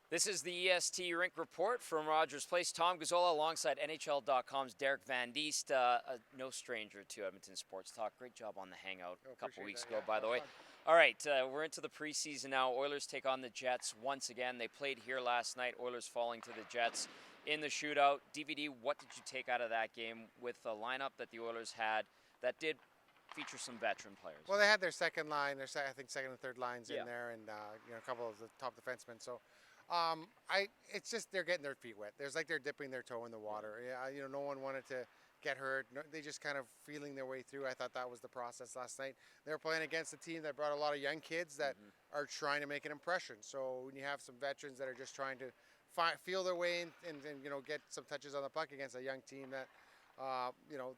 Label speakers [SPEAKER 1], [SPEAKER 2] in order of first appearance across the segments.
[SPEAKER 1] This is the EST Rink Report from Rogers Place. Tom Gazzola alongside NHL.com's Derek VanDeist, no stranger to Edmonton Sports Talk. Great job on the hangout a couple weeks ago, by the way. All right, we're into the preseason now. Oilers take on the Jets once again. They played here last night, Oilers falling to the Jets in the shootout. DVD, what did you take out of that game with the lineup that the Oilers had that did feature some veteran players?
[SPEAKER 2] Well, they had their second line, I think second and third lines in there, and a couple of the top defensemen. So, it's just they're getting their feet wet. There's like they're dipping their toe in the water. Yeah, no one wanted to get hurt. No, they just kind of feeling their way through. I thought that was the process last night. They were playing against a team that brought a lot of young kids that are trying to make an impression. So when you have some veterans that are just trying to feel their way in and get some touches on the puck against a young team that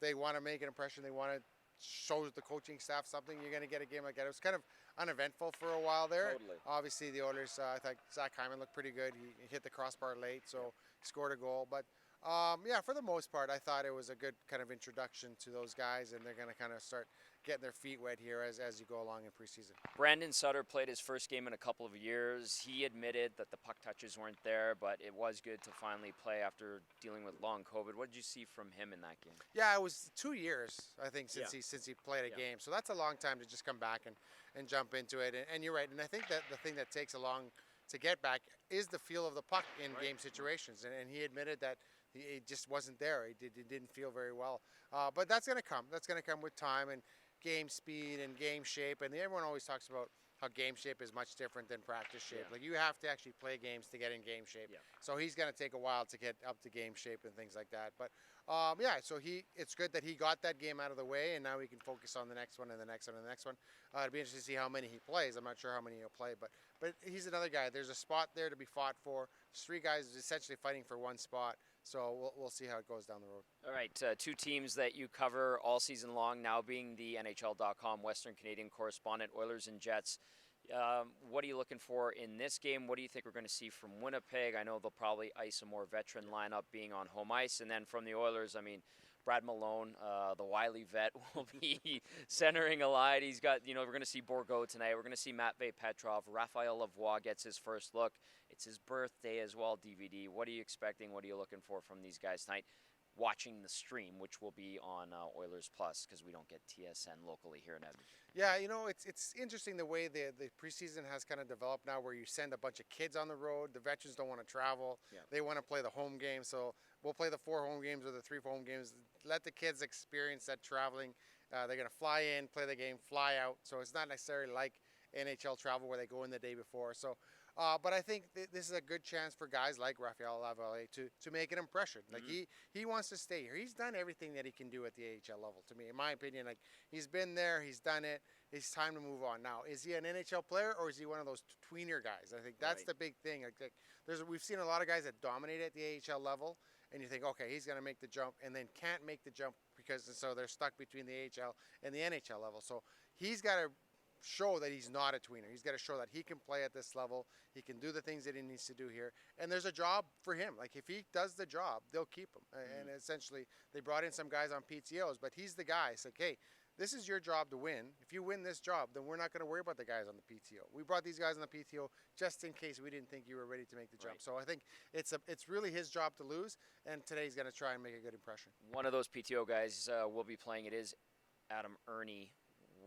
[SPEAKER 2] they want to make an impression. They want to show the coaching staff something. You're going to get a game like that. It was kind of uneventful for a while there.
[SPEAKER 1] Totally.
[SPEAKER 2] Obviously, the Oilers, I thought Zach Hyman looked pretty good. He hit the crossbar late, so scored a goal. But, for the most part, I thought it was a good kind of introduction to those guys, and they're going to kind of start getting their feet wet here as you go along in preseason.
[SPEAKER 1] Brandon Sutter played his first game in a couple of years. He admitted that the puck touches weren't there, but it was good to finally play after dealing with long COVID. What did you see from him in that game?
[SPEAKER 2] Yeah, it was 2 years, I think, since he played a game. So that's a long time to just come back and jump into it. And you're right. And I think that the thing that takes a long to get back is the feel of the puck in game situations. And he admitted that he just wasn't there. He didn't feel very well. But that's going to come. That's going to come with time and game speed and game shape. And everyone always talks about how game shape is much different than practice shape. Like you have to actually play games to get in game shape. So he's going to take a while to get up to game shape and things like that. But so it's good that he got that game out of the way, and now we can focus on the next one and the next one and the next one. It'll be interesting to see how many he plays. I'm not sure how many he'll play, but he's another guy. There's a spot there to be fought for. There's 3 guys essentially fighting for one spot. So we'll see how it goes down the road.
[SPEAKER 1] All right, 2 teams that you cover all season long, now being the NHL.com Western Canadian correspondent, Oilers and Jets. What are you looking for in this game? What do you think we're going to see from Winnipeg? I know they'll probably ice a more veteran lineup being on home ice. And then from the Oilers, I mean, Brad Malone, the wily vet, will be centering a line. He's got, we're going to see Bourgault tonight. We're going to see Matvei Petrov. Raphael Lavoie gets his first look. It's his birthday as well, DVD. What are you expecting? What are you looking for from these guys tonight? Watching the stream, which will be on Oilers Plus because we don't get TSN locally here in Edmonton.
[SPEAKER 2] Yeah, it's interesting the way the preseason has kind of developed now, where you send a bunch of kids on the road. The veterans don't want to travel. They want to play the home game. So we'll play the 4 home games or the 3 home games. Let the kids experience that traveling. They're going to fly in, play the game, fly out. So it's not necessarily like NHL travel where they go in the day before. So, but I think this is a good chance for guys like Raphael Lavoie to make an impression. Like he wants to stay here. He's done everything that he can do at the AHL level. To me, in my opinion, like he's been there, he's done it. It's time to move on. Now, is he an NHL player or is he one of those tweener guys? I think that's the big thing. Like we've seen a lot of guys that dominate at the AHL level, and you think, okay, he's going to make the jump, and then can't make the jump so they're stuck between the AHL and the NHL level. So he's got to show that he's not a tweener. He's got to show that he can play at this level. He can do the things that he needs to do here. And there's a job for him. Like if he does the job, they'll keep him. And essentially they brought in some guys on PTOs, but he's the guy. It's like, hey, this is your job to win. If you win this job, then we're not going to worry about the guys on the PTO. We brought these guys on the PTO just in case we didn't think you were ready to make the jump. So I think it's really his job to lose, and today he's going to try and make a good impression.
[SPEAKER 1] One of those PTO guys will be playing. It is Adam Ernie.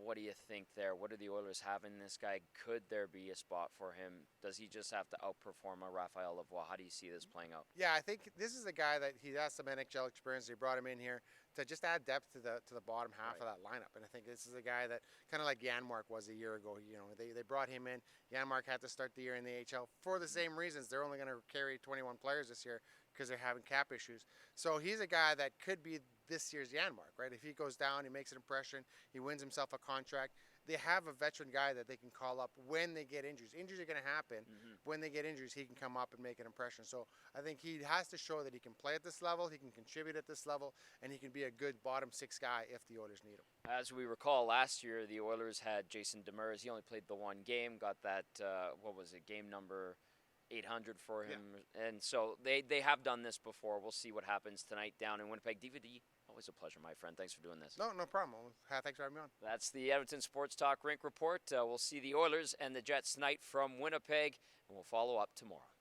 [SPEAKER 1] What do you think there? What do the Oilers have in this guy? Could there be a spot for him? Does he just have to outperform a Raphael Lavoie? How do you see this playing out?
[SPEAKER 2] Yeah, I think this is a guy that he has some NHL experience. They brought him in here to just add depth to the bottom half of that lineup. And I think this is a guy that kind of like Janmark was a year ago. They brought him in. Janmark had to start the year in the AHL for the same reasons. They're only going to carry 21 players this year because they're having cap issues. So he's a guy that could be this year's Janmark, right? If he goes down, he makes an impression, he wins himself a contract. They have a veteran guy that they can call up when they get injuries. Injuries are going to happen. When they get injuries, he can come up and make an impression. So I think he has to show that he can play at this level, he can contribute at this level, and he can be a good bottom 6 guy if the Oilers need him.
[SPEAKER 1] As we recall, last year the Oilers had Jason Demers. He only played the 1 game, got that, game number 800 for him. And so they have done this before. We'll see what happens tonight down in Winnipeg. DVD, always a pleasure, my friend. Thanks for doing this.
[SPEAKER 2] No problem. Thanks for having me on.
[SPEAKER 1] That's the Edmonton Sports Talk Rink Report. We'll see the Oilers and the Jets tonight from Winnipeg, and we'll follow up tomorrow.